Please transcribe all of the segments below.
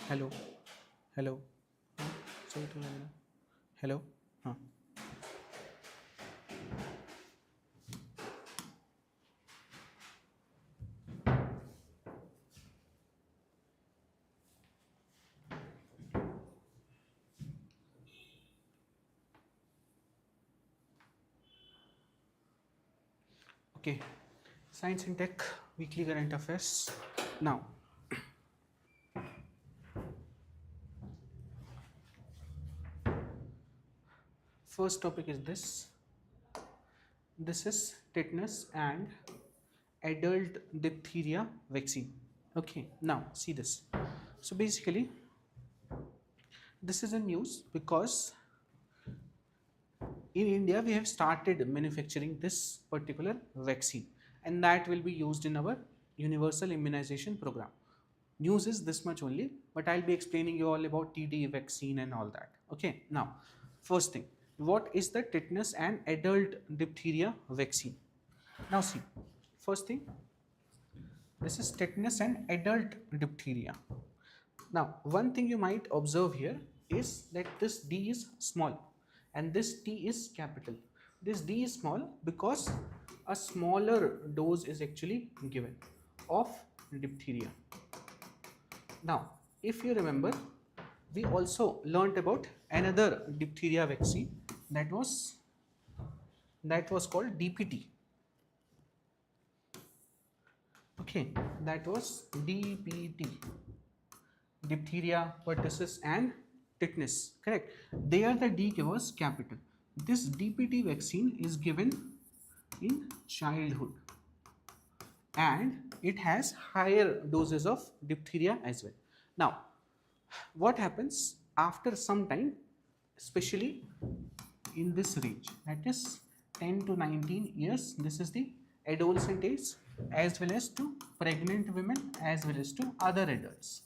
Hello hello हाँ सही तो लग रहा हेलो हाँ okay science and tech weekly current affairs now first topic is this is tetanus and adult diphtheria vaccine. Okay, now see this. So basically this is a news because in India we have started manufacturing this particular vaccine and that will be used in our universal immunization program. News is this much only, but I'll be explaining you all about TD vaccine and all that. Okay, now first thing, what is the tetanus and adult diphtheria vaccine? Now see, first thing, this is tetanus and adult diphtheria. Now one thing you might observe here is that this D is small and this T is capital. This D is small because a smaller dose is actually given of diphtheria. Now if you remember, we also learnt about another diphtheria vaccine that was called DPT. Okay, that was DPT, diphtheria, pertussis and tetanus, correct? There the D was capital. This DPT vaccine is given in childhood and it has higher doses of diphtheria as well. Now what happens after some time, especially in this range, that is 10 to 19 years, this is the adolescent age, as well as to pregnant women as well as to other adults.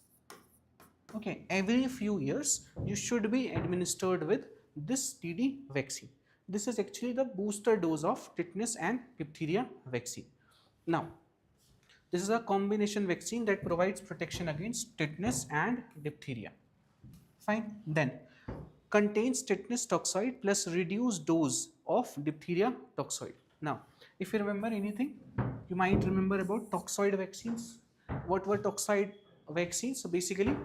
Okay, every few years you should be administered with this TD vaccine. This is actually the booster dose of tetanus and diphtheria vaccine. Now this is a combination vaccine that provides protection against tetanus and diphtheria. Fine. Then contains tetanus toxoid plus reduced dose of diphtheria toxoid. Now if you remember anything, you might remember about toxoid vaccines. What were toxoid vaccines? So basically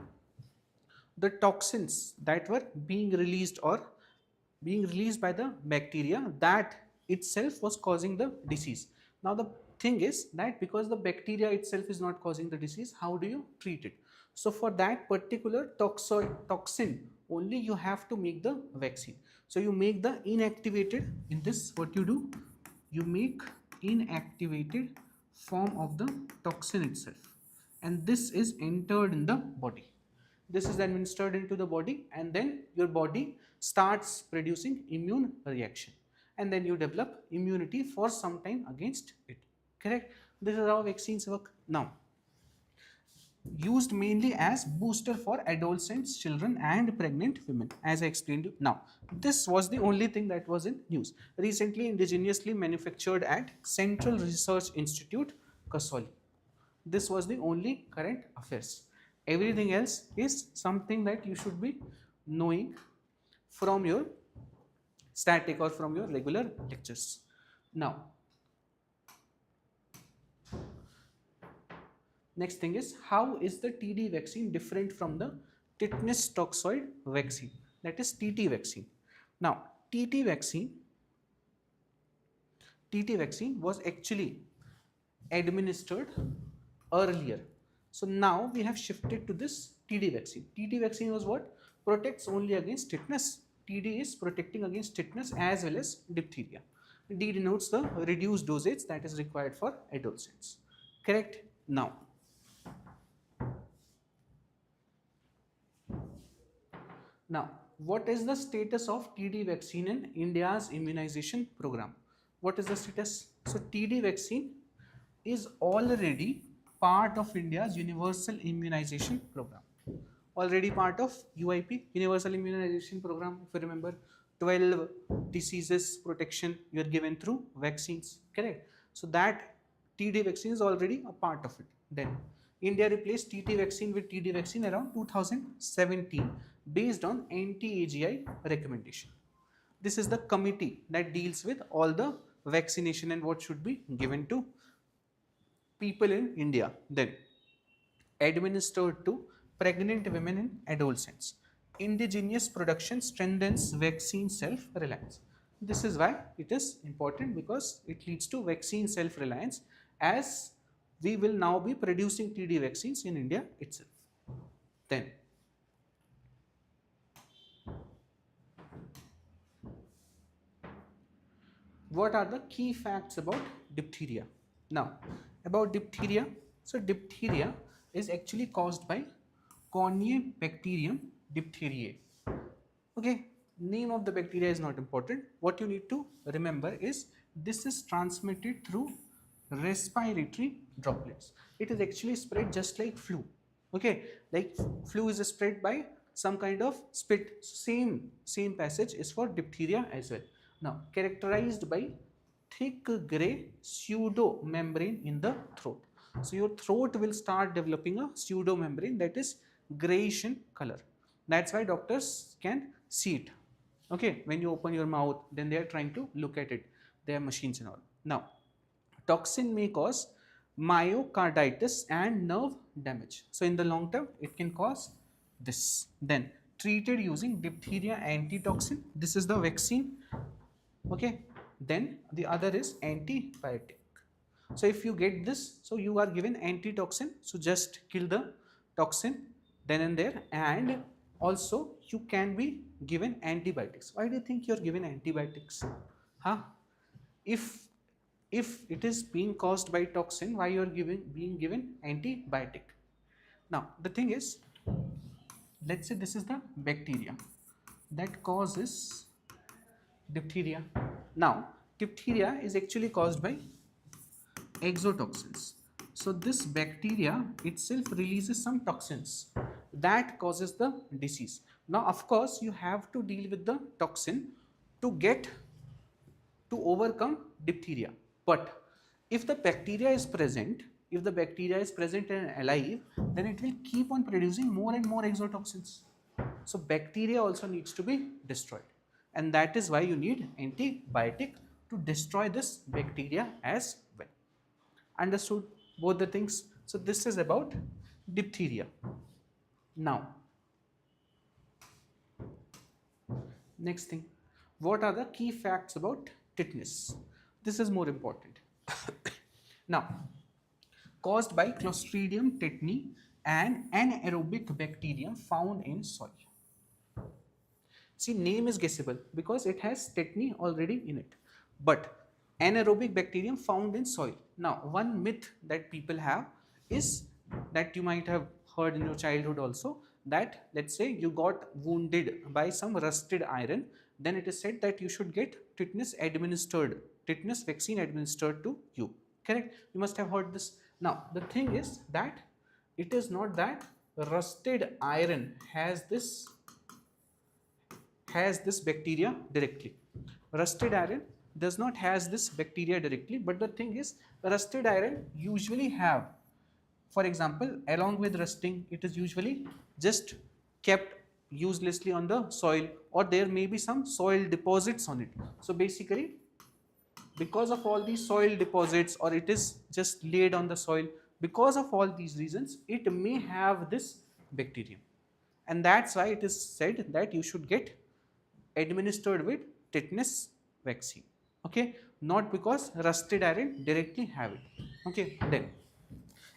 the toxins that were being released by the bacteria that itself was causing the disease. Now the thing is that because the bacteria itself is not causing the disease, how do you treat it? So for that particular toxin only you have to make the vaccine. So you make the inactivated, in this what you do, you make inactivated form of the toxin itself and this is entered in the body. This is administered into the body and then your body starts producing immune reaction and then you develop immunity for some time against it, correct? This is how vaccines work. Now used mainly as booster for adolescents, children and pregnant women, as I explained you. Now this was the only thing that was in news. Recently indigenously manufactured at Central Research Institute, Kasoli. This was the only current affairs. Everything else is something that you should be knowing from your static or from your regular lectures. Now next thing is, how is the TD vaccine different from the tetanus toxoid vaccine, that is TT vaccine. Now TT vaccine was actually administered earlier. So now we have shifted to this TD vaccine. TT vaccine was what? Protects only against tetanus. TD is protecting against tetanus as well as diphtheria. D denotes the reduced dosage that is required for adolescents, correct? Now, what is the status of TD vaccine in India's immunization program? What is the status? So, TD vaccine is already part of India's universal immunization program. Already part of UIP, Universal Immunization Program. If you remember, 12 diseases protection you are given through vaccines, correct? So that TD vaccine is already a part of it. Then India replaced TT vaccine with TD vaccine around 2017 based on anti-AGI recommendation. This is the committee that deals with all the vaccination and what should be given to people in India. Then administered to pregnant women and adolescents. Indigenous production strengthens vaccine self-reliance. This is why it is important, because it leads to vaccine self-reliance, as we will now be producing TD vaccines in India itself. Then what are the key facts about diphtheria? Now, about diphtheria, so diphtheria is actually caused by Corynebacterium diphtheriae. Okay, name of the bacteria is not important. What you need to remember is this is transmitted through respiratory droplets. It is actually spread just like flu. Okay, like flu is spread by some kind of spit. Same passage is for diphtheria as well. Now, characterized by thick gray pseudo membrane in the throat. So your throat will start developing a pseudo membrane that is grayish in color. That's why doctors can see it. Okay, when you open your mouth, then they are trying to look at it. They have machines and all. Now, toxin may cause myocarditis and nerve damage. So in the long term, it can cause this. Then treated using diphtheria antitoxin. This is the vaccine. Okay. Then the other is antibiotic. So if you get this, so you are given antitoxin. So just kill the toxin then and there, and also you can be given antibiotics. Why do you think you are given antibiotics? Huh? If it is being caused by toxin, why you are being given antibiotic? Now the thing is, let's say this is the bacteria that causes diphtheria. Now diphtheria is actually caused by exotoxins. So this bacteria itself releases some toxins that causes the disease. Now of course you have to deal with the toxin to overcome diphtheria. But if the bacteria is present, and alive, then it will keep on producing more and more exotoxins. So bacteria also needs to be destroyed, and that is why you need antibiotic to destroy this bacteria as well. Understood both the things? So this is about diphtheria. Now, next thing, what are the key facts about tetanus? This is more important. Now, caused by Clostridium tetani, an anaerobic bacterium found in soil. See, name is guessable because it has tetani already in it, but anaerobic bacterium found in soil. Now, one myth that people have is that you might have heard in your childhood also, that let's say you got wounded by some rusted iron, then it is said that you should get tetanus vaccine administered to you. Correct? You must have heard this. Now, the thing is that it is not that rusted iron has this bacteria directly. Rusted iron does not has this bacteria directly, but the thing is, rusted iron usually have, for example, along with rusting, it is usually just kept uselessly on the soil, or there may be some soil deposits on it. So basically, because of all these soil deposits, or it is just laid on the soil, because of all these reasons, it may have this bacterium, and that's why it is said that you should get administered with tetanus vaccine. Okay, not because rusted iron directly have it. Okay, then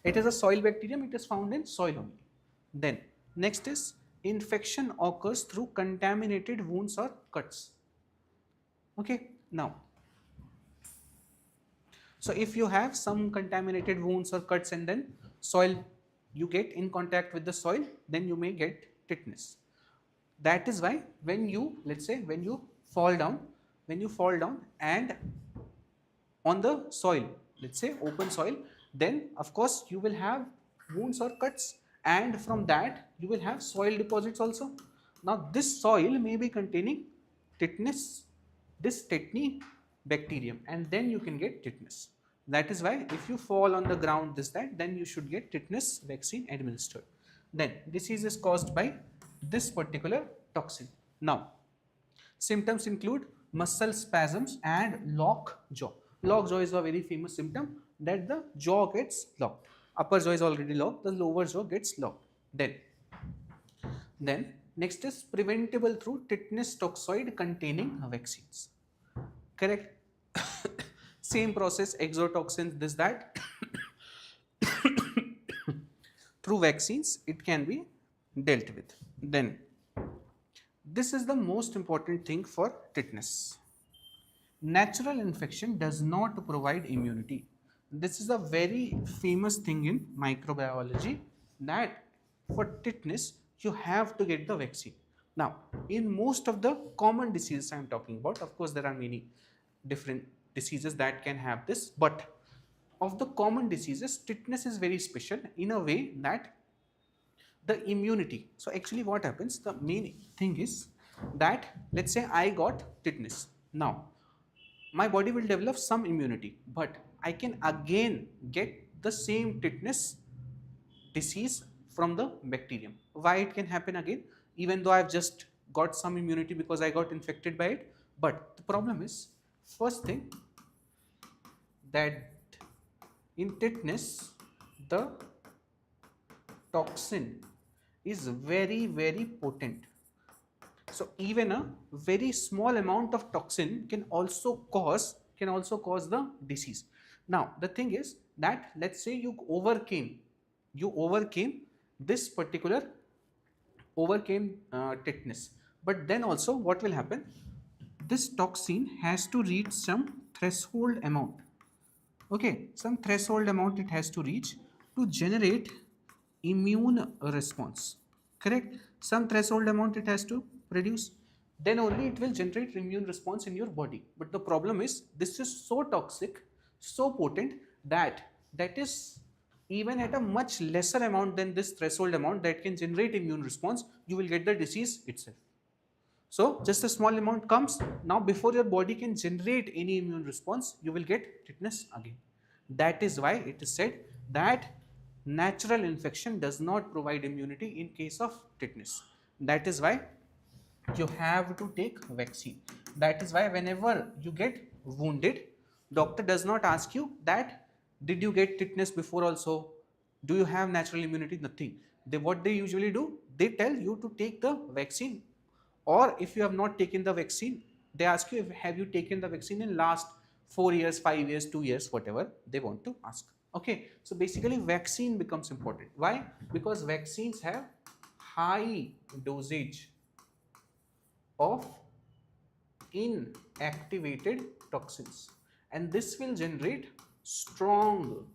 it is a soil bacterium, it is found in soil only. Then next is infection occurs through contaminated wounds or cuts. Okay, now, so if you have some contaminated wounds or cuts and then soil, you get in contact with the soil, then you may get tetanus. That is why when you, let's say, when you fall down and on the soil, let's say open soil, then of course you will have wounds or cuts, and from that you will have soil deposits also. Now this soil may be containing tetanus, this tetany bacterium, and then you can get tetanus. That is why if you fall on the ground, this, that, then you should get tetanus vaccine administered. Then disease is caused by this particular toxin. Now, symptoms include muscle spasms and lock jaw. Lock jaw is a very famous symptom, that the jaw gets locked. Upper jaw is already locked, the lower jaw gets locked. Then next is preventable through tetanus toxoid containing vaccines. Correct? Same process, exotoxins, this, that. Through vaccines, it can be dealt with. Then, this is the most important thing for tetanus. Natural infection does not provide immunity. This is a very famous thing in microbiology, that for tetanus, you have to get the vaccine. Now, in most of the common diseases I am talking about, of course, there are many different diseases that can have this, but of the common diseases, tetanus is very special in a way that the immunity. So actually what happens, the main thing is that, let's say I got tetanus. Now, my body will develop some immunity, but I can again get the same tetanus disease from the bacterium. Why it can happen again? Even though I've just got some immunity because I got infected by it. But the problem is, first thing, that in tetanus, the toxin is very, very potent. So even a very small amount of toxin can also cause the disease. Now the thing is that, let's say you overcame this particular tetanus, but then also what will happen? This toxin has to reach some threshold amount. Okay, some threshold amount it has to reach to generate immune response. Correct? Some threshold amount it has to produce, then only it will generate immune response in your body. But the problem is, this is so toxic, so potent, that is even at a much lesser amount than this threshold amount that can generate immune response, you will get the disease itself. So just a small amount comes, now before your body can generate any immune response, you will get tetanus again. That is why it is said that natural infection does not provide immunity in case of tetanus. That is why you have to take vaccine. That is why whenever you get wounded, doctor does not ask you that did you get tetanus before also, do you have natural immunity, nothing. What they usually do, they tell you to take the vaccine, or if you have not taken the vaccine, they ask you, have you taken the vaccine in last 4 years, 5 years, 2 years, whatever they want to ask. Okay, so basically vaccine becomes important. Why? Because vaccines have high dosage of inactivated toxins, and this will generate strong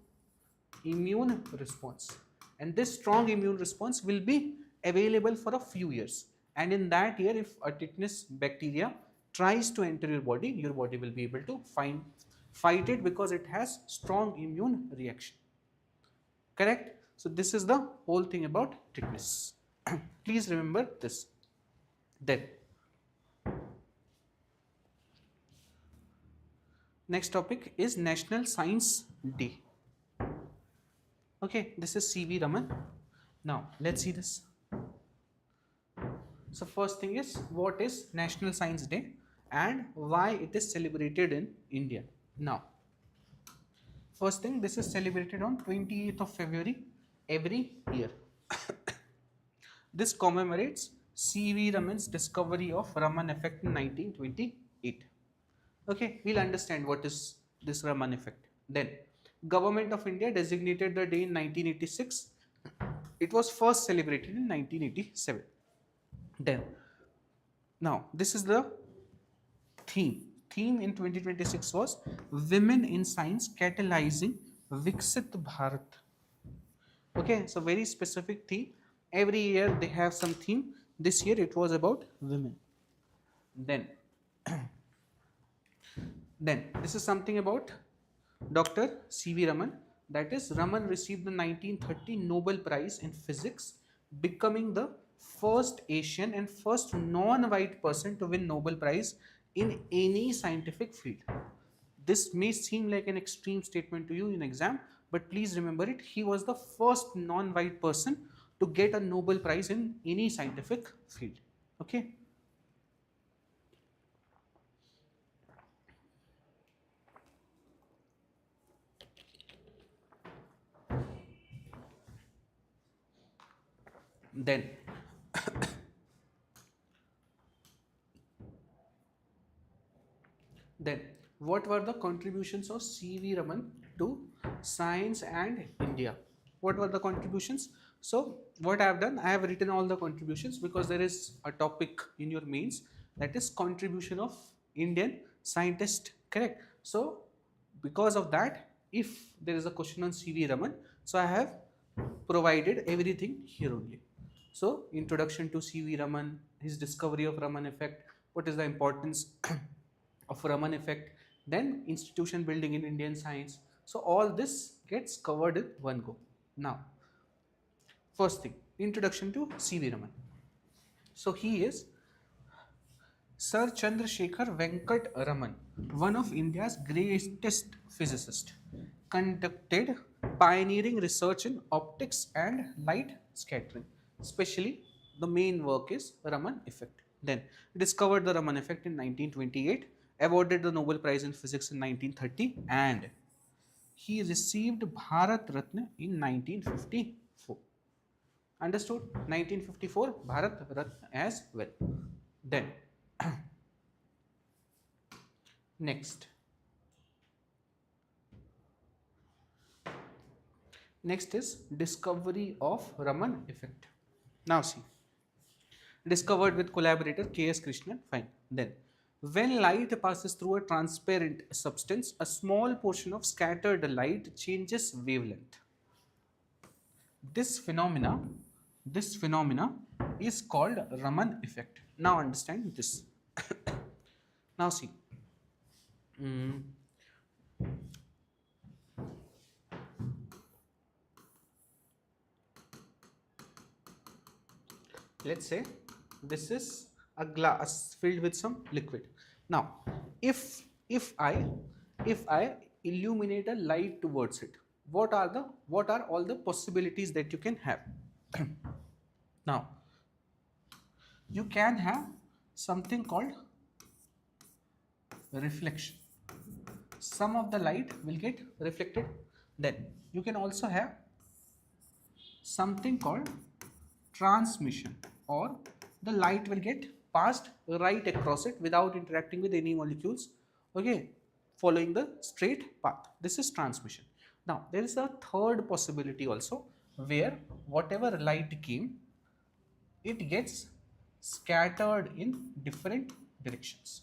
immune response, and this strong immune response will be available for a few years, and in that year, if a tetanus bacteria tries to enter your body will be able to fight it because it has strong immune reaction. Correct? So this is the whole thing about tetanus. Please remember this. Then next topic is National Science Day. Okay, this is C.V. Raman. Now let's see this. So first thing is, what is National Science Day and why it is celebrated in India? Now, first thing, this is celebrated on 28th of February every year. This commemorates C.V. Raman's discovery of Raman effect in 1928. Okay, we'll understand what is this Raman effect. Then, Government of India designated the day in 1986. It was first celebrated in 1987. Then, now this is the theme. Theme in 2026 was Women in Science Catalyzing Viksit Bharat. Okay, so very specific theme. Every year they have some theme. This year it was about women. Then this is something about Dr. C.V. Raman. That is, Raman received the 1930 Nobel Prize in Physics, becoming the first Asian and first non-white person to win Nobel Prize in any scientific field. This may seem like an extreme statement to you in exam, but please remember it. He was the first non-white person to get a Nobel Prize in any scientific field. Okay. Then Then, what were the contributions of C.V. Raman to science and India? What were the contributions? So, what I have done, I have written all the contributions because there is a topic in your mains, that is contribution of Indian scientist, correct? So, because of that, if there is a question on C.V. Raman, so I have provided everything here only. So, introduction to C.V. Raman, his discovery of Raman effect, what is the importance of Raman effect, then institution building in Indian science. So all this gets covered in one go. Now, first thing, introduction to C.V. Raman. So he is Sir Chandrasekhar Venkat Raman, one of India's greatest physicists, conducted pioneering research in optics and light scattering. Especially the main work is Raman effect. Then discovered the Raman effect in 1928, awarded the Nobel Prize in Physics in 1930, and he received Bharat Ratna in 1954. Understood? 1954 Bharat Ratna as well. Then next is discovery of Raman effect. Now see, discovered with collaborator K.S. Krishnan. Fine. Then, when light passes through a transparent substance, a small portion of scattered light changes wavelength. This phenomena is called Raman effect. Now understand this. Now see. Let's say this is a glass filled with some liquid. Now, if I illuminate a light towards it, what are all the possibilities that you can have? Now, you can have something called reflection. Some of the light will get reflected. Then you can also have something called transmission, or the light will get passed right across it without interacting with any molecules, okay, following the straight path. This is transmission. Now, there is a third possibility also, where whatever light came, it gets scattered in different directions.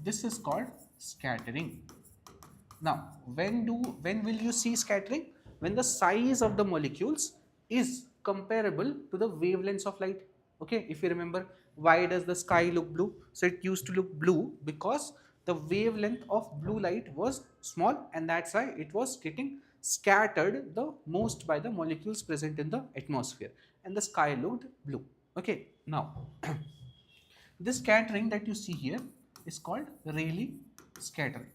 This is called scattering. Now, when will you see scattering? When the size of the molecules is comparable to the wavelengths of light. Okay, if you remember, why does the sky look blue? So it used to look blue because the wavelength of blue light was small, and that's why it was getting scattered the most by the molecules present in the atmosphere, and the sky looked blue. Okay, now this scattering that you see here is called Rayleigh scattering.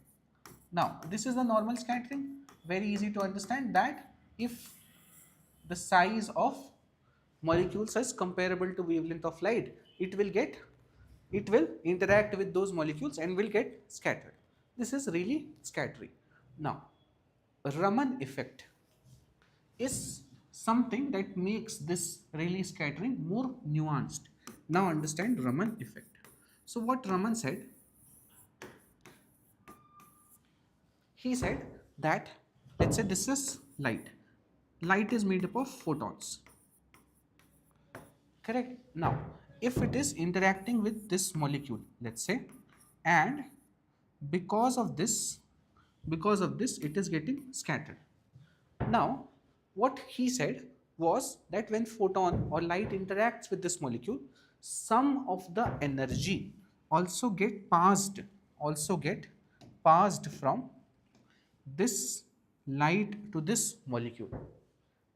Now, this is the normal scattering. Very easy to understand that if the size of molecules is comparable to wavelength of light, it will interact with those molecules and will get scattered. This is Rayleigh scattering. Now, Raman effect is something that makes this Rayleigh scattering more nuanced. Now understand Raman effect. So what Raman said, he said that, let's say this is light. Light is made up of photons. Correct? Now, if it is interacting with this molecule, let's say, and because of this it is getting scattered. Now, what he said was that when photon or light interacts with this molecule, some of the energy also get passed from this light to this molecule.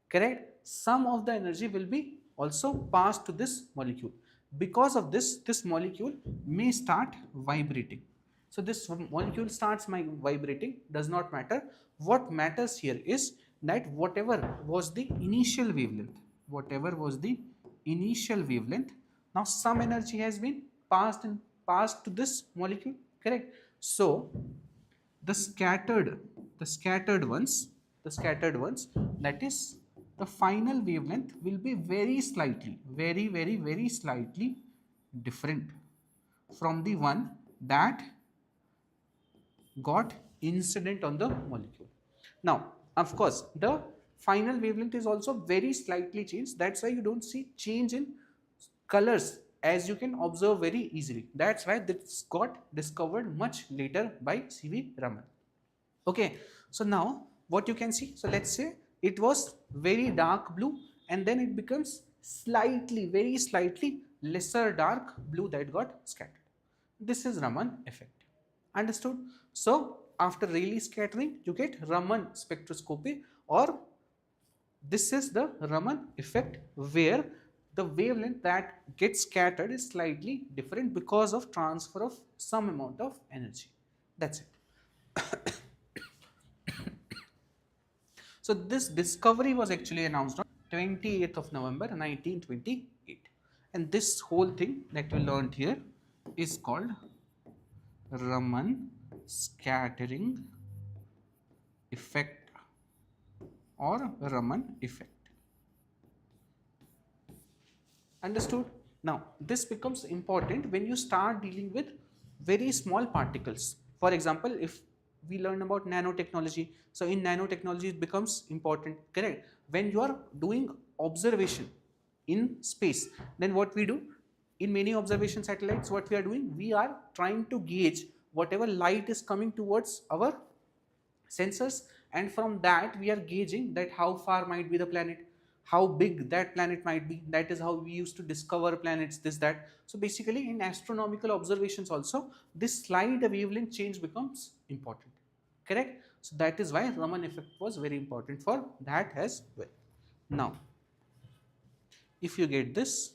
Correct? Some of the energy will be also passed to this molecule. Because of this, this molecule may start vibrating. So this molecule starts vibrating, does not matter. What matters here is that whatever was the initial wavelength, now some energy has been passed to this molecule, correct? So the scattered ones, that is the final wavelength will be very slightly, very slightly different from the one that got incident on the molecule. Now, of course, the final wavelength is also very slightly changed. That's why you don't see change in colors as you can observe very easily. That's why this got discovered much later by C.V. Raman. Okay, so now what you can see, so let's say it was very dark blue and then it becomes very slightly lesser dark blue that got scattered. This is Raman effect. Understood? So after Rayleigh scattering, you get Raman spectroscopy, or this is the Raman effect where the wavelength that gets scattered is slightly different because of transfer of some amount of energy. That's it. So this discovery was actually announced on 28th of November 1928, and this whole thing that we learned here is called Raman scattering effect or Raman effect. Understood? Now this becomes important when you start dealing with very small particles. For example, if we learn about nanotechnology, so in nanotechnology it becomes important, correct? When you are doing observation in space, then what we do in many observation satellites, what we are doing, we are trying to gauge whatever light is coming towards our sensors, and from that we are gauging that how far might be the planet, how big that planet might be. That is how we used to discover planets, this that. So basically in astronomical observations also this slight wavelength change becomes important, correct? So that is why Raman effect was very important for that as well. Now if you get this,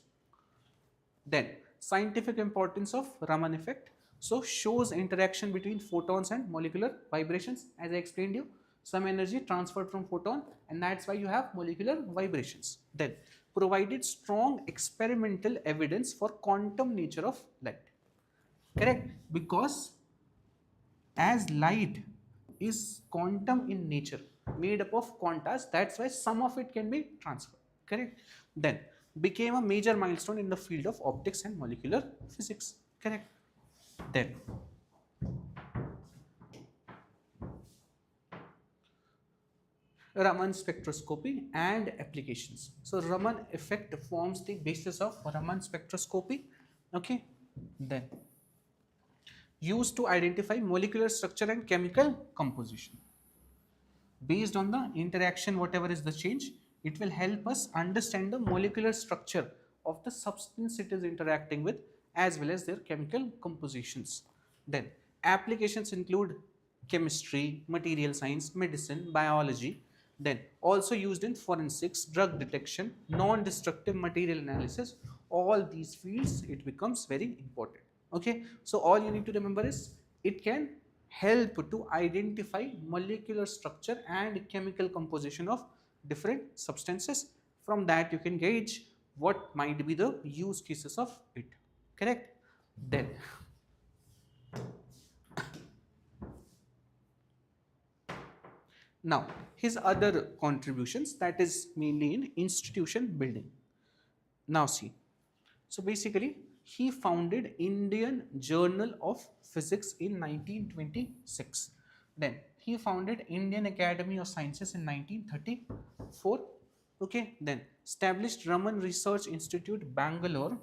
then scientific importance of Raman effect. So shows interaction between photons and molecular vibrations. As I explained you, some energy transferred from photon, and that's why you have molecular vibrations. Then provided strong experimental evidence for quantum nature of light. Correct? Because as light is quantum in nature, made up of quantas, that's why some of it can be transferred. Correct? Then became a major milestone in the field of optics and molecular physics. Correct? Then Raman spectroscopy and applications. So Raman effect forms the basis of Raman spectroscopy. Okay, then used to identify molecular structure and chemical composition. Based on the interaction, whatever is the change, it will help us understand the molecular structure of the substance it is interacting with as well as their chemical compositions. Then applications include chemistry, material science, medicine, biology. Then also used in forensics, drug detection, non-destructive material analysis. All these fields it becomes very important. Okay, so all you need to remember is it can help to identify molecular structure and chemical composition of different substances. From that you can gauge what might be the use cases of it, correct? Then now his other contributions, that is mainly in institution building. Now see, so basically he founded Indian Journal of Physics in 1926. Then he founded Indian Academy of Sciences in 1934. Okay, then established Raman Research Institute, Bangalore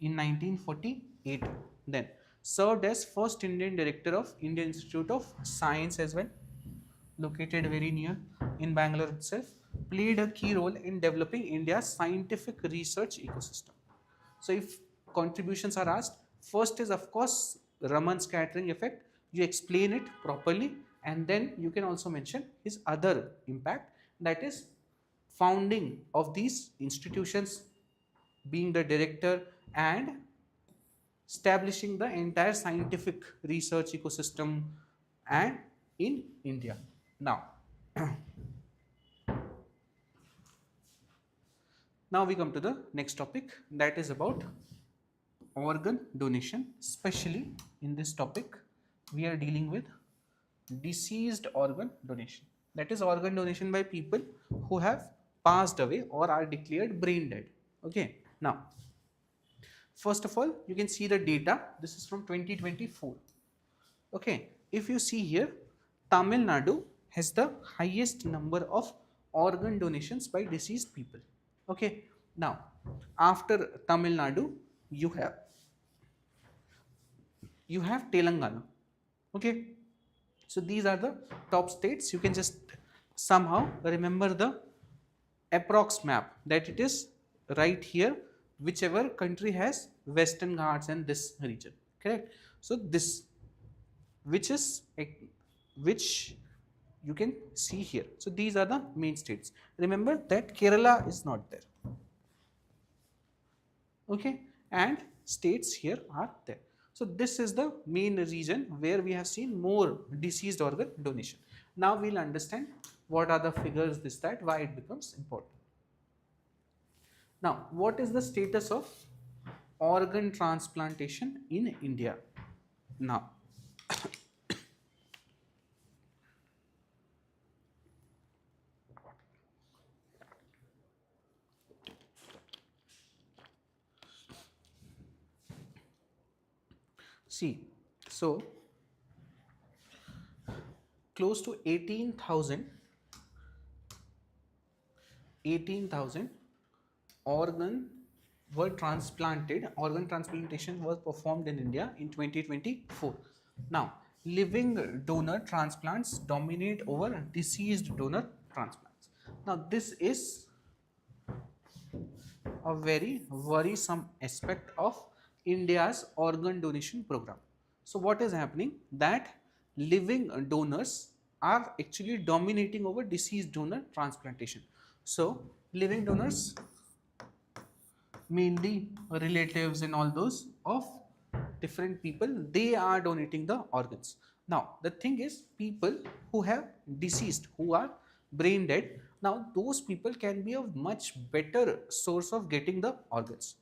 in 1948. Then served as first Indian director of Indian Institute of Science as well, located very near in Bangalore itself. Played a key role in developing India's scientific research ecosystem. So if contributions are asked, first is of course Raman scattering effect. You explain it properly, and then you can also mention his other impact, that is founding of these institutions, being the director and establishing the entire scientific research ecosystem and in India. Now, now we come to the next topic, that is about organ donation. Especially in this topic, we are dealing with deceased organ donation. That is organ donation by people who have passed away or are declared brain dead. Okay. Now, first of all, you can see the data. This is from 2024. Okay. If you see here, Tamil Nadu has the highest number of organ donations by deceased people. Okay. Now, after Tamil Nadu, you have Telangana. Okay. So these are the top states. You can just somehow remember the approx map, that it is right here, whichever country has Western Ghats and this region, correct? So this, which you can see here. So these are the main states. Remember that Kerala is not there. Okay, and states here are there. So this is the main region where we have seen more deceased organ donation. Now we'll understand what are the figures, this, that, why it becomes important. Now, what is the status of organ transplantation in India? Now, see, so close to 18,000 organ were transplanted. Organ transplantation was performed in India in 2024. Now, living donor transplants dominate over deceased donor transplants. Now, this is a very worrisome aspect of India's organ donation program. So what is happening, that living donors are actually dominating over deceased donor transplantation. So living donors, mainly relatives and all those of different people, they are donating the organs. Now the thing is, people who have deceased, who are brain dead, now those people can be a much better source of getting the organs,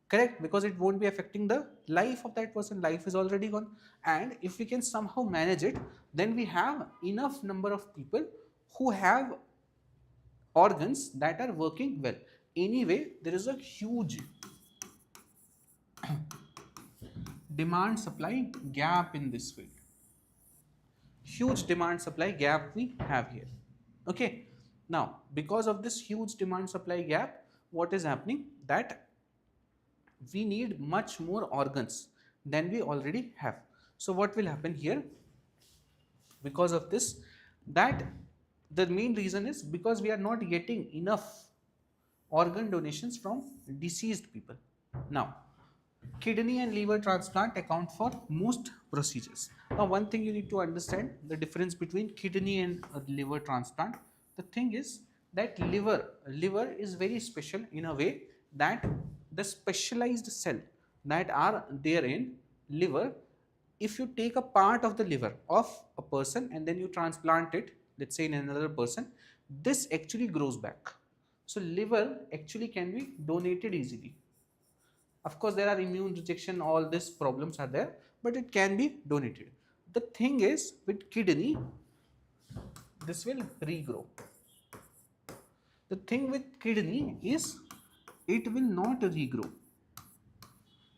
correct? Because it won't be affecting the life of that person. Life is already gone, and if we can somehow manage it, then we have enough number of people who have organs that are working well. Anyway, there is a huge demand supply gap in this field. Huge demand supply gap we have here. Okay. Now, because of this huge demand supply gap, what is happening, that we need much more organs than we already have. So what will happen here, because of this, that the main reason is because we are not getting enough organ donations from deceased people. Now, kidney and liver transplant account for most procedures. Now, one thing you need to understand, the difference between kidney and liver transplant. The thing is that liver is very special in a way that the specialized cell that are there in liver, if you take a part of the liver of a person and then you transplant it, let's say in another person, this actually grows back. So liver actually can be donated easily. Of course, there are immune rejection, all these problems are there, but it can be donated. The thing is, with kidney, this will regrow. The thing with kidney is, it will not regrow.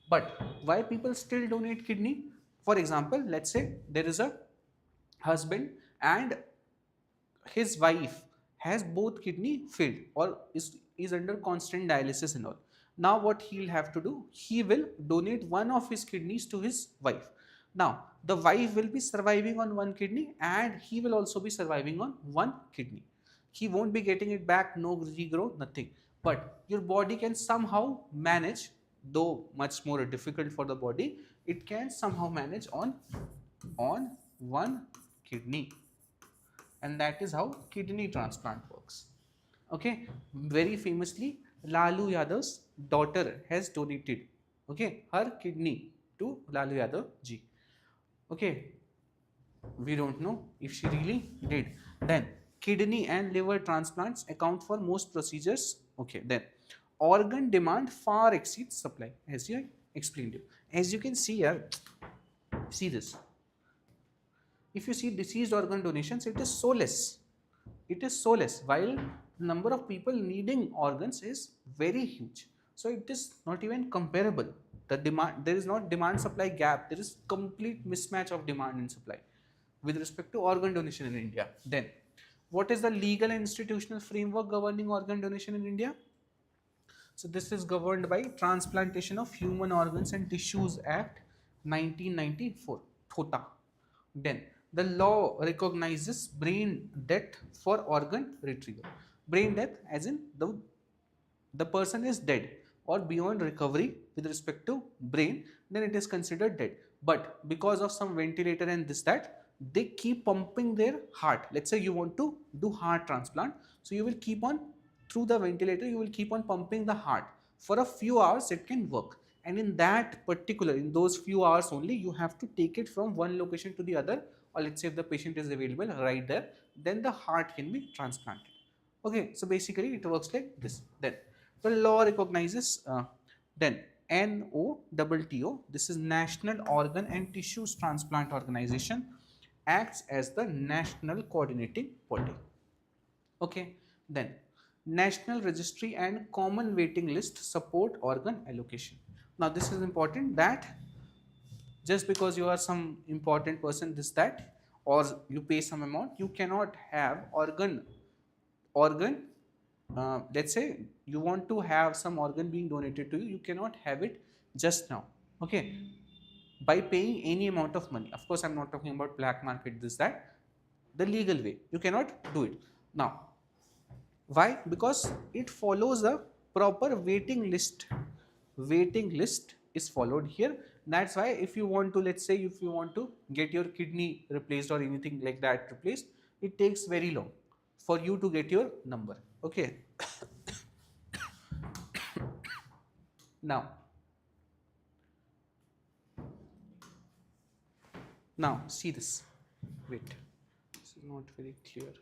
But why people still donate kidney? For example, let's say there is a husband and his wife has both kidney failed or is under constant dialysis and all. Now what he'll have to do, he will donate one of his kidneys to his wife. Now the wife will be surviving on one kidney and he will also be surviving on one kidney. He won't be getting it back, no regrowth, nothing. But your body can somehow manage, though much more difficult for the body, it can somehow manage on one kidney. And that is how kidney transplant works. Okay, very famously, Lalu Yadav's daughter has donated, okay, her kidney to to Lalu Yadav ji. Okay, we don't know if she really did. Then kidney and liver transplants account for most procedures. Okay, then organ demand far exceeds supply, as I explained you. As you can see here, see this. If you see deceased organ donations, it is so less. It is so less, while the number of people needing organs is very huge. So it is not even comparable. The demand, there is not demand supply gap. There is complete mismatch of demand and supply with respect to organ donation in India. Then, what is the legal and institutional framework governing organ donation in India? So this is governed by Transplantation of Human Organs and Tissues Act 1994, THOTA. Then the law recognizes brain death for organ retrieval. Brain death as in the person is dead or beyond recovery with respect to brain, then it is considered dead. But because of some ventilator and this that, they keep pumping their heart. Let's say you want to do heart transplant, so you will keep on, through the ventilator you will keep on pumping the heart for a few hours. It can work, and in that particular, in those few hours only, you have to take it from one location to the other, or let's say if the patient is available right there, then the heart can be transplanted. Okay, so basically it works like this. Then the law recognizes then NOTTO, this is National Organ and Tissues Transplant Organization, acts as the national coordinating body. Okay, then National Registry and Common Waiting List support organ allocation. Now this is important, that just because you are some important person, this that, or you pay some amount, you cannot have organ let's say you want to have some organ being donated to you, you cannot have it just now, okay, by paying any amount of money. Of course, I'm not talking about black market, this that, the legal way, you cannot do it. Now, why? Because it follows a proper waiting list. Waiting list is followed here. That's why if you want to, let's say if you want to get your kidney replaced or anything like that replaced, it takes very long for you to get your number. Okay. Now see this. Wait, this is not very clear.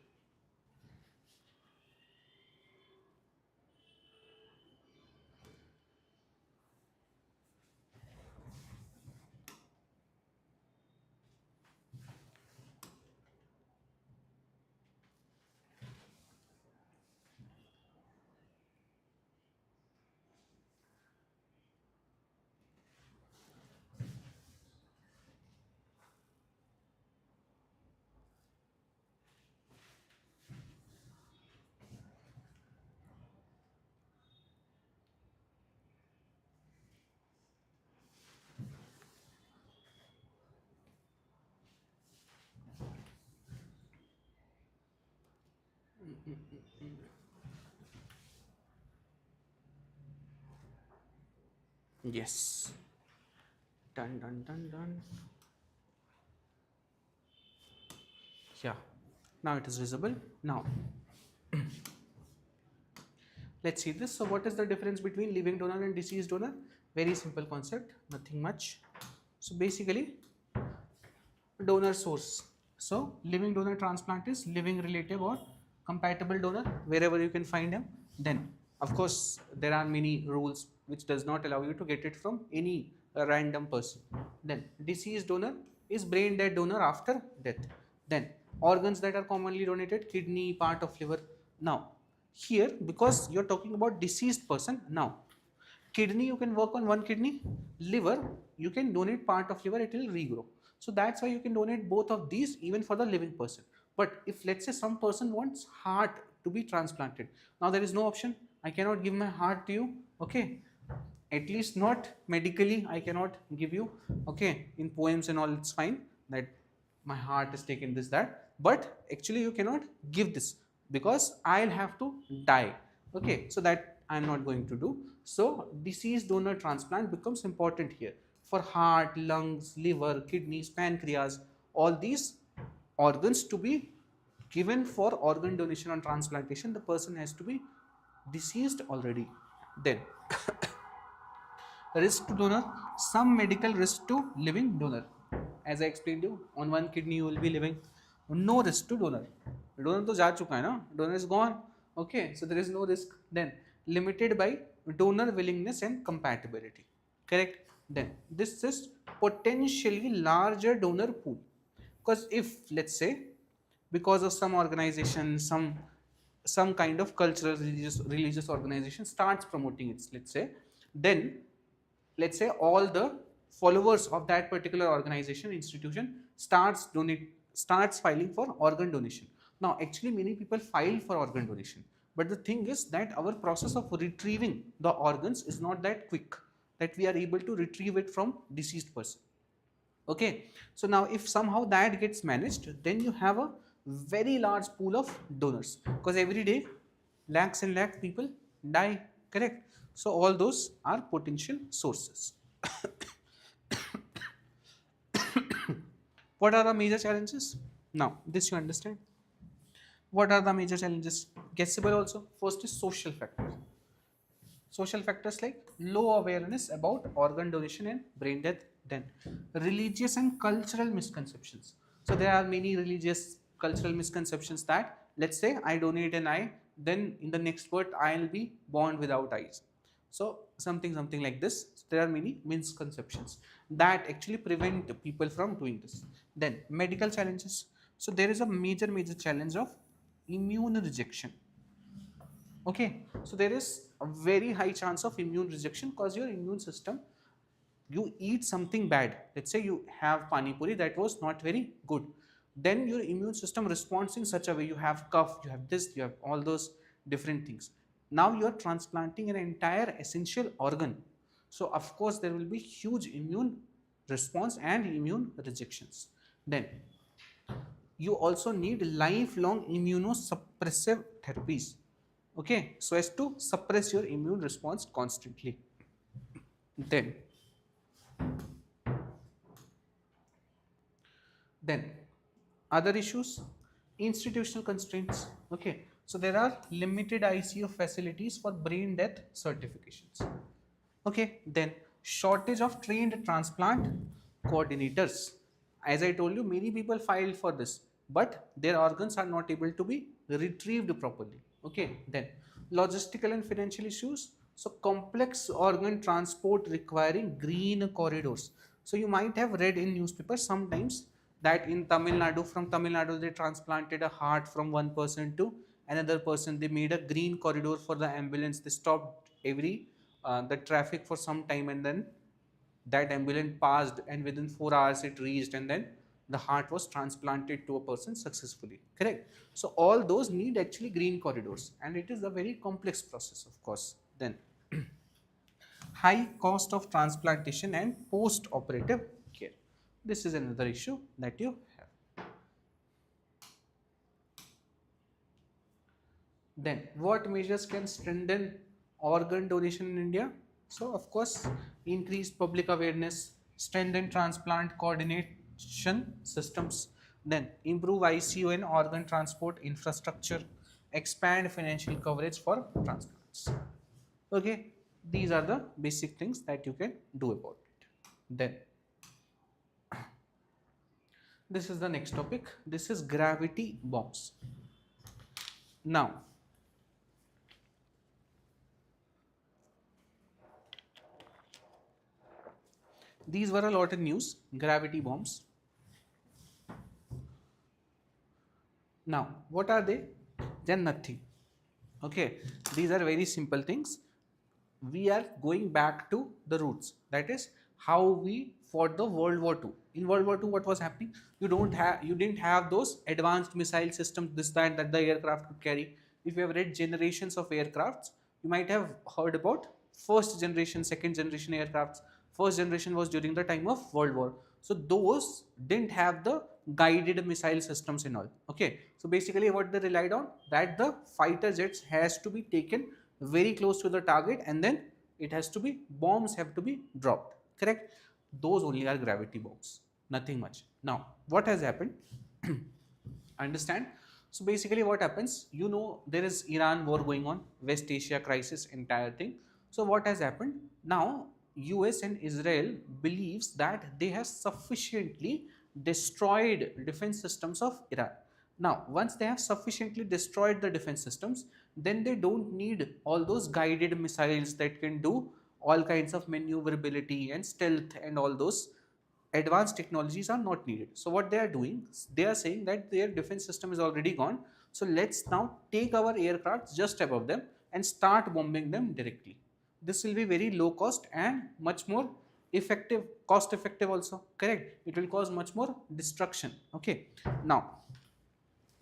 Yes. Done, done, done, done. Yeah. Now it is visible. Now, let's see this. So what is the difference between living donor and deceased donor? Very simple concept, nothing much. So basically, donor source. So living donor transplant is living relative or compatible donor, wherever you can find them. Then of course there are many rules which does not allow you to get it from any random person. Then deceased donor is brain dead donor after death. Then organs that are commonly donated, kidney, part of liver. Now here, because you're talking about deceased person, now kidney you can work on one kidney, liver you can donate part of liver, it will regrow. So that's why you can donate both of these even for the living person. But if let's say some person wants heart to be transplanted, now there is no option, I cannot give my heart to you, okay, at least not medically, I cannot give you, okay, in poems and all it's fine that my heart is taken, this that, but actually you cannot give this because I'll have to die, okay, so that I'm not going to do. So deceased donor transplant becomes important here for heart, lungs, liver, kidneys, pancreas, all these organs to be given for organ donation and transplantation, the person has to be deceased already. Then risk to donor, some medical risk to living donor. As I explained you, on one kidney you will be living, no risk to donor. Donor to जा चुका है ना, donor is gone. Okay, so there is no risk. Then limited by donor willingness and compatibility. Correct. Then this is potentially larger donor pool, because if let's say because of some organization, some kind of cultural religious organization starts promoting it, let's say, then let's say all the followers of that particular organization institution starts filing for organ donation. Now actually many people file for organ donation, but the thing is that our process of retrieving the organs is not that quick that we are able to retrieve it from deceased person. Okay, so now if somehow that gets managed, then you have a very large pool of donors, because every day lakhs and lakhs people die. Correct. So all those are potential sources. What are the major challenges? Now this you understand. What are the major challenges? Guessable also. First is social factors. Social factors like low awareness about organ donation and brain death. Then religious and cultural misconceptions. So there are many religious cultural misconceptions that, let's say I donate an eye, then in the next birth I'll be born without eyes. So something like this. So there are many misconceptions that actually prevent people from doing this. Then medical challenges. So there is a major challenge of immune rejection. Okay, so there is a very high chance of immune rejection because your immune system, you eat something bad, let's say you have pani puri that was not very good, then your immune system responds in such a way, you have cough, you have this, you have all those different things. Now you are transplanting an entire essential organ, so of course there will be huge immune response and immune rejections. Then you also need lifelong immunosuppressive therapies, okay, so as to suppress your immune response constantly. Then other issues, institutional constraints. Okay, so there are limited ICU facilities for brain death certifications. Okay, then shortage of trained transplant coordinators. As I told you, many people filed for this, but their organs are not able to be retrieved properly. Okay, then logistical and financial issues. So complex organ transport requiring green corridors. So you might have read in newspapers sometimes that in Tamil Nadu, from Tamil Nadu, they transplanted a heart from one person to another person. They made a green corridor for the ambulance. They stopped the traffic for some time, and then that ambulance passed, and within 4 hours it reached, and then the heart was transplanted to a person successfully. Correct. So all those need actually green corridors, and it is a very complex process, of course. Then high cost of transplantation and post-operative care. This is another issue that you have. Then what measures can strengthen organ donation in India? So of course, increase public awareness, strengthen transplant coordination systems, then improve ICU and organ transport infrastructure, expand financial coverage for transplants. Okay, these are the basic things that you can do about it. Then this is the next topic. This is gravity bombs. Now these were a lot in news, gravity bombs. Now what are they? They're nothing. Okay, these are very simple things. We are going back to the roots, that is how we fought the World War II. In World War II, what was happening? You didn't have those advanced missile systems, this that the aircraft could carry. If you have read generations of aircrafts, you might have heard about first generation, second generation aircrafts. First generation was during the time of World War, so those didn't have the guided missile systems and all. Okay, so basically what they relied on, that the fighter jets has to be taken very close to the target, and then it has to be, bombs have to be dropped. Correct. Those only are gravity bombs, nothing much. Now what has happened? Understand. So basically what happens, you know, there is Iran war going on, West Asia crisis, entire thing. So what has happened now, US and Israel believes that they have sufficiently destroyed defense systems of Iran. Now, once they have sufficiently destroyed the defense systems, then they don't need all those guided missiles that can do all kinds of maneuverability and stealth, and all those advanced technologies are not needed. So what they are doing, they are saying that their defense system is already gone. So let's now take our aircraft just above them and start bombing them directly. This will be very low cost and much more effective, cost effective also, correct? It will cause much more destruction. Okay, now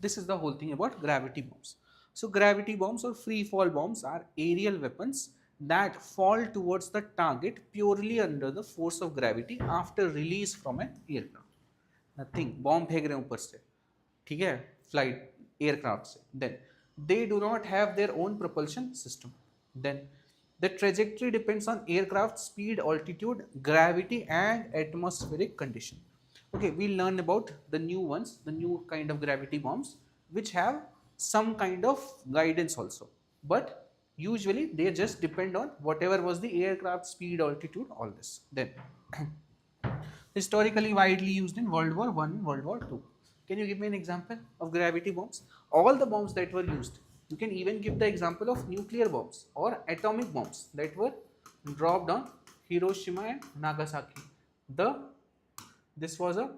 this is the whole thing about gravity bombs. So gravity bombs or free fall bombs are aerial weapons that fall towards the target purely under the force of gravity after release from an aircraft. Nothing, bomb फेंक रहे हैं ऊपर से, ठीक है, flight aircraft से. Then they do not have their own propulsion system. Then the trajectory depends on aircraft speed, altitude, gravity and atmospheric condition. Okay, we'll learn about the new ones, the new kind of gravity bombs, which have some kind of guidance also. But usually they just depend on whatever was the aircraft speed, altitude, all this. Then historically widely used in World War I and World War II. Can you give me an example of gravity bombs? All the bombs that were used. You can even give the example of nuclear bombs or atomic bombs that were dropped on Hiroshima and Nagasaki. This was a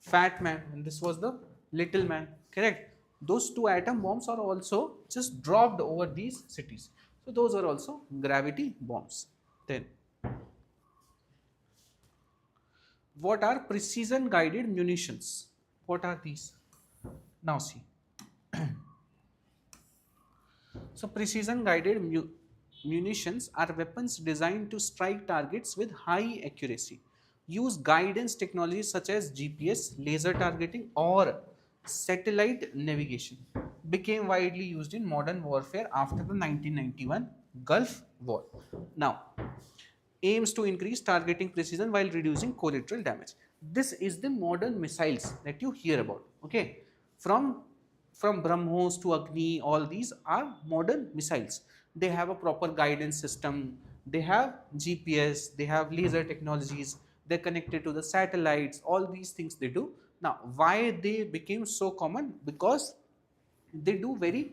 fat man and this was the little man, correct? Those two atom bombs are also just dropped over these cities. So those are also gravity bombs. Then what are precision guided munitions? What are these? Now see. So precision guided munitions are weapons designed to strike targets with high accuracy. Use guidance technologies such as GPS, laser targeting or satellite navigation. Became widely used in modern warfare after the 1991 Gulf War. Now, aims to increase targeting precision while reducing collateral damage. This is the modern missiles that you hear about. Okay, from BrahMos to Agni, all these are modern missiles. They have a proper guidance system. They have GPS. They have laser technologies. They're connected to the satellites. All these things they do. Now, why they became so common? Because they do very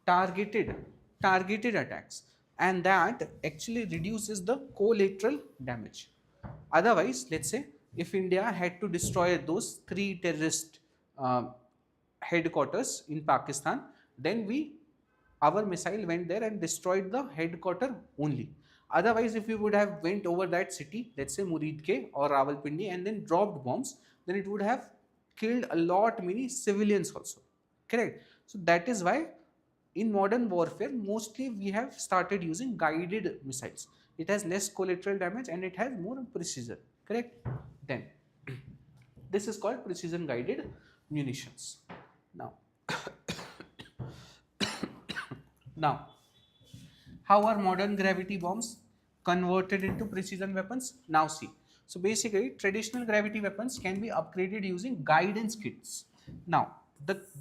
targeted attacks, and that actually reduces the collateral damage. Otherwise, let's say if India had to destroy those 3 terrorist headquarters in Pakistan, then our missile went there and destroyed the headquarter only. Otherwise, if we would have went over that city, let's say Muridke or Rawalpindi, and then dropped bombs, then it would have killed a lot many civilians also, correct? So that is why in modern warfare mostly we have started using guided missiles. It has less collateral damage and it has more precision, correct? Then this is called precision guided munitions. Now how are modern gravity bombs converted into precision weapons? Now see. So basically traditional gravity weapons can be upgraded using guidance kits. Now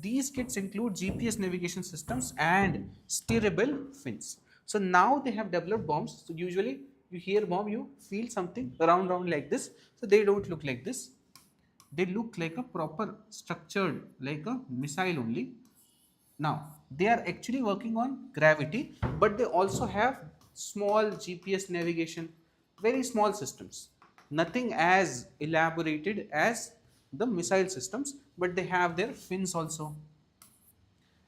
these kits include GPS navigation systems and steerable fins. So now they have developed bombs. So usually you hear bomb, you feel something round like this. So they don't look like this. They look like a proper structured, like a missile only. Now they are actually working on gravity, but they also have small GPS navigation, very small systems. Nothing as elaborated as the missile systems, but they have their fins also.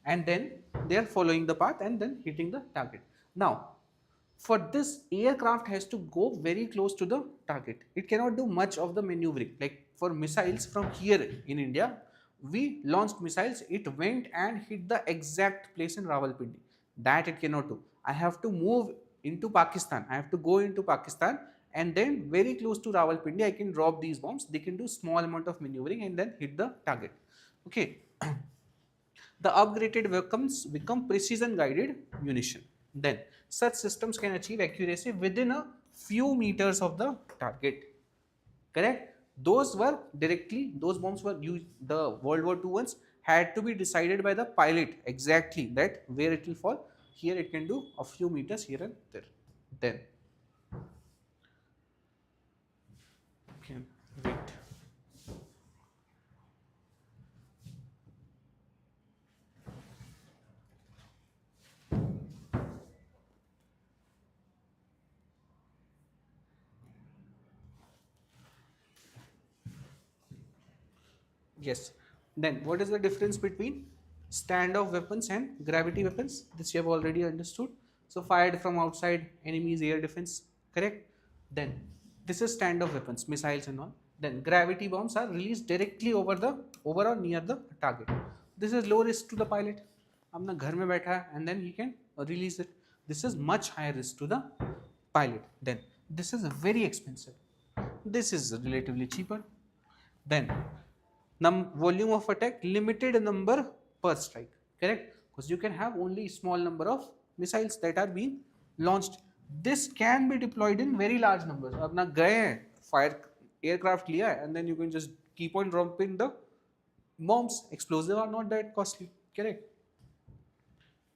And then they are following the path and then hitting the target. Now, for this, aircraft has to go very close to the target. It cannot do much of the maneuvering. Like for missiles from here in India, we launched missiles, it went and hit the exact place in Rawalpindi. That it cannot do. I have to move into Pakistan. I have to go into Pakistan, and then very close to Rawalpindi, I can drop these bombs. They can do small amount of maneuvering and then hit the target. Okay. The upgraded weapons become precision guided munition. Then such systems can achieve accuracy within a few meters of the target. Correct? Those bombs were used, the World War II ones had to be decided by the pilot exactly that where it will fall. Here it can do a few meters here and there. Then, okay, wait. Yes. Then what is the difference between standoff weapons and gravity weapons? This you have already understood. So fired from outside enemy's air defense, correct? Then this is standoff weapons, missiles and all. Then gravity bombs are released directly over or near the target. This is low risk to the pilot. अपना घर में बैठा है and then he can release it. This is much higher risk to the pilot. Then this is very expensive. This is relatively cheaper. Then volume of attack, limited number per strike, correct? Because you can have only small number of missiles that are being launched. This can be deployed in very large numbers. अपना गए fire aircraft लिया and then you can just keep on dropping the bombs. Explosives are not that costly, correct?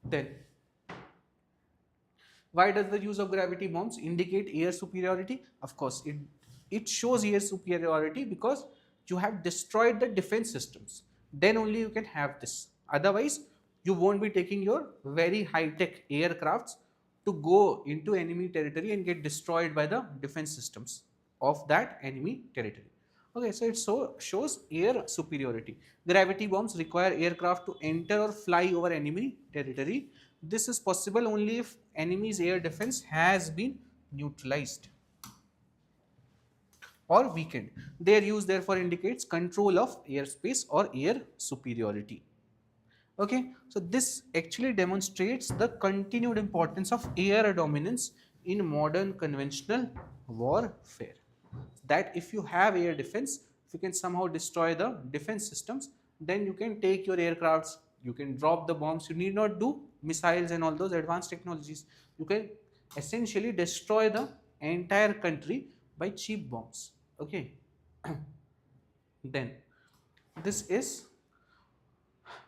Then why does the use of gravity bombs indicate air superiority? Of course, it shows air superiority because you have destroyed the defense systems. Then only you can have this. Otherwise, you won't be taking your very high-tech aircrafts to go into enemy territory and get destroyed by the defense systems of that enemy territory. Okay, so it shows air superiority. Gravity bombs require aircraft to enter or fly over enemy territory. This is possible only if enemy's air defense has been neutralized or weakened. Their use therefore indicates control of airspace or air superiority. Okay, so this actually demonstrates the continued importance of air dominance in modern conventional warfare. That if you have air defense, if you can somehow destroy the defense systems, then you can take your aircrafts, you can drop the bombs, you need not do missiles and all those advanced technologies. You can essentially destroy the entire country by cheap bombs. Okay. Then this is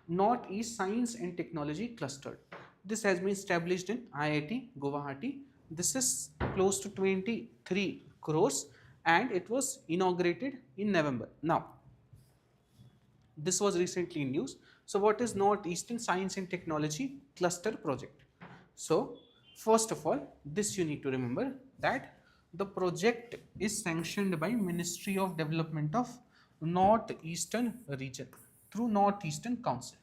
Northeast Science and Technology Cluster. This has been established in IIT Guwahati. This is close to 23 crores and it was inaugurated in November. Now, this was recently in news. So what is Northeastern Science and Technology Cluster Project? So first of all, this you need to remember that the project is sanctioned by Ministry of Development of Northeastern Region through Northeastern Council.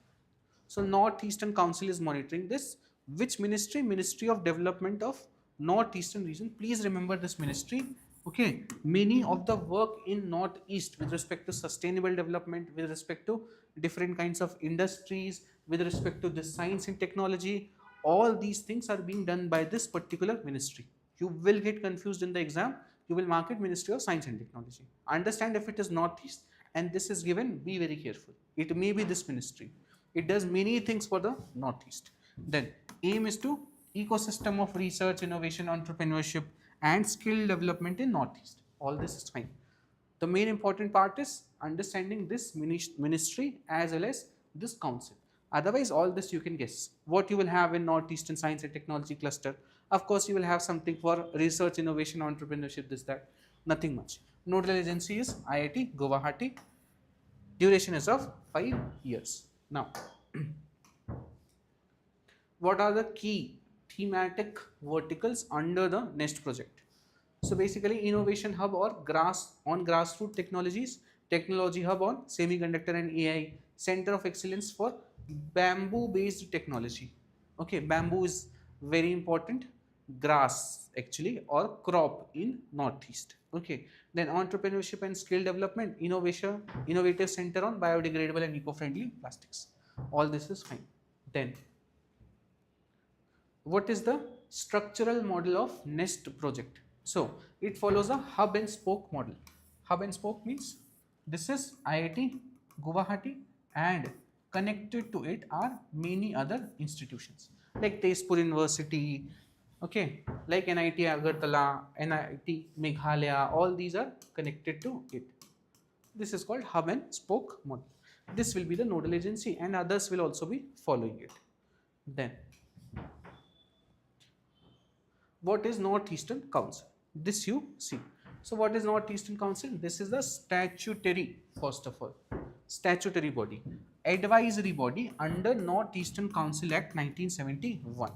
So Northeastern Council is monitoring this. Which ministry? Ministry of Development of Northeastern Region. Please remember this ministry. Okay, many of the work in Northeast with respect to sustainable development, with respect to different kinds of industries, with respect to the science and technology, all these things are being done by this particular ministry. You will get confused in the exam. You will mark it Ministry of Science and Technology. Understand if it is Northeast and this is given, be very careful. It may be this ministry. It does many things for the Northeast. Then aim is to ecosystem of research, innovation, entrepreneurship and skill development in Northeast. All this is fine. The main important part is understanding this ministry as well as this council. Otherwise, all this you can guess. What you will have in Northeastern Science and Technology Cluster. Of course, you will have something for research, innovation, entrepreneurship, this, that. Nothing much. Nodal agency is IIT Guwahati. Duration is of 5 years. Now, what are the key thematic verticals under the NEST project? So basically, innovation hub or grassroots technologies, technology hub on semiconductor and AI, center of excellence for bamboo based technology. Okay, bamboo is very important, grass actually or crop in Northeast. Okay, then entrepreneurship and skill development, innovative center on biodegradable and eco-friendly plastics. All this is fine. Then what is the structural model of NEST project? So it follows a hub and spoke model. Hub and spoke means this is IIT Guwahati and connected to it are many other institutions like Tezpur University, okay, like NIT Agartala, NIT Meghalaya, all these are connected to it. This is called hub and spoke model. This will be the nodal agency and others will also be following it. Then What is Northeastern Council? This you see. So what is Northeastern Council? This is the statutory, first of all, statutory body, advisory body under Northeastern Council Act 1971,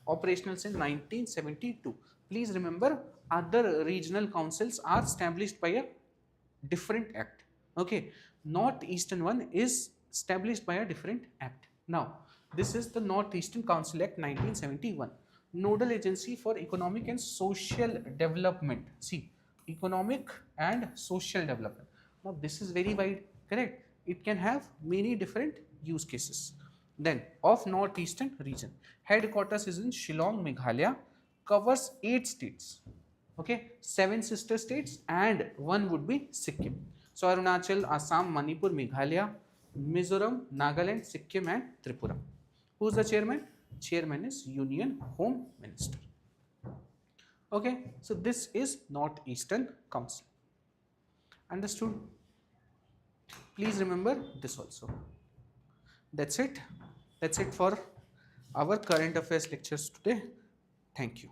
operational since 1972. Please remember, other regional councils are established by a different act. Okay, Northeastern one is established by a different act. Now, this is the Northeastern Council Act 1971. Nodal agency for economic and social development. See, economic and social development. Now, this is very wide, correct? It can have many different use cases. Then, of Northeastern region, headquarters is in Shillong, Meghalaya, covers 8 states. Okay, 7 sister states and 1 would be Sikkim. So Arunachal, Assam, Manipur, Meghalaya, Mizoram, Nagaland, Sikkim and Tripura. Who is the chairman? Chairman is Union Home Minister. Okay, so this is Northeastern Council. Understood? Please remember this also. That's it. That's it for our current affairs lectures today. Thank you.